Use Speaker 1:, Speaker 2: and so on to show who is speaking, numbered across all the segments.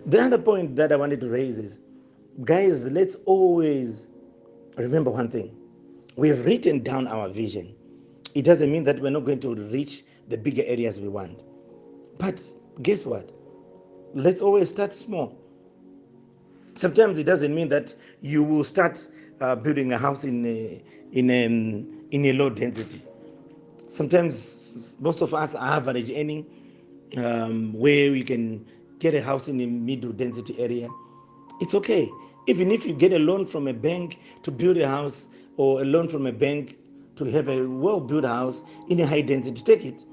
Speaker 1: The other point that I wanted to raise is, guys, let's always remember one thing. We have written down our vision. It doesn't mean that we're not going to reach the bigger areas we want. But guess what? Let's always start small. Sometimes it doesn't mean that you will start building a house in a low density. Sometimes most of us are average earning, where we can get a house in a middle density area. It's okay. Even if you get a loan from a bank to build a house, or a loan from a bank to have a well-built house in a high density, take it.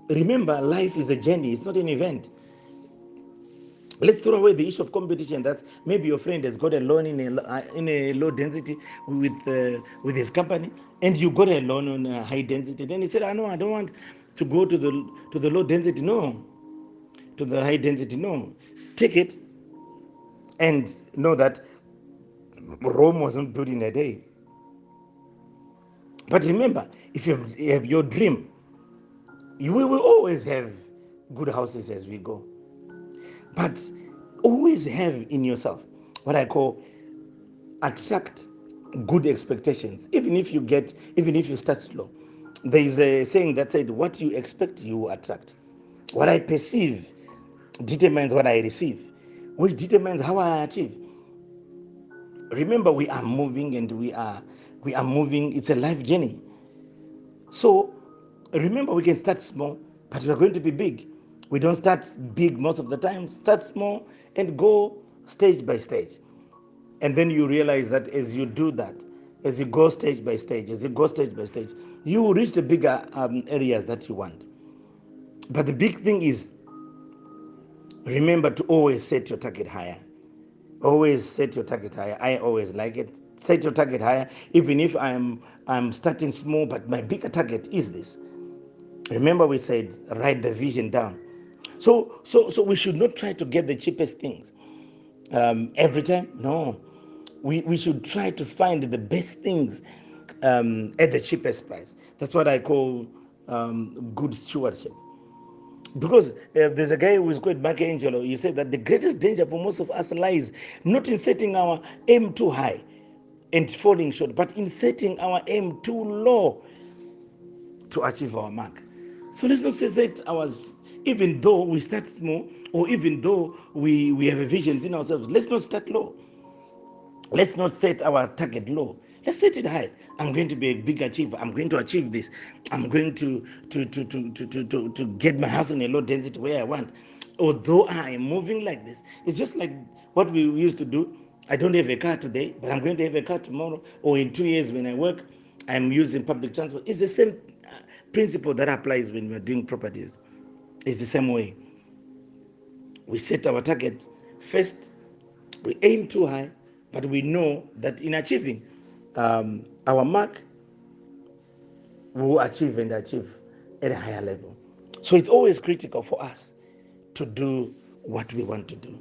Speaker 1: Remember, life is a journey, it's not an event. Let's throw away the issue of competition, that maybe your friend has got a loan in a low density with his company, and you got a loan on a high density. Then he said, "I know, I don't want to go to the low density, no, to the high density, no." Take it, and know that Rome wasn't built in a day. But remember, if you have your dream, you will always have good houses as we go. But always have in yourself what I call attract good expectations. Even if you start slow. There is a saying that said, what you expect, you attract. What I perceive determines what I receive, which determines how I achieve. Remember, we are moving, and we are moving. It's a life journey. So remember, we can start small, but we are going to be big. We don't start big most of the time. Start small and go stage by stage. And then you realize that as you do that, as you go stage by stage, you will reach the bigger areas that you want. But the big thing is, remember to always set your target higher. Always set your target higher. I always like it. Set your target higher, even if I'm starting small, but my bigger target is this. Remember, we said write the vision down. So we should not try to get the cheapest things every time. No, we should try to find the best things at the cheapest price. That's what I call good stewardship. Because there's a guy who is called Michelangelo. He said that the greatest danger for most of us lies not in setting our aim too high and falling short, but in setting our aim too low to achieve our mark. So let's not set ours, even though we start small, or even though we have a vision within ourselves, let's not start low. Let's not set our target low. Let's set it high. I'm going to be a big achiever. I'm going to achieve this. I'm going to get my house in a low density where I want. Although I am moving like this, it's just like what we used to do. I don't have a car today, but I'm going to have a car tomorrow, or in 2 years when I work, I'm using public transport. It's the same principle that applies when we're doing properties. It's the same way. We set our target first, we aim too high, but we know that in achieving our mark, we will achieve and achieve at a higher level. So it's always critical for us to do what we want to do.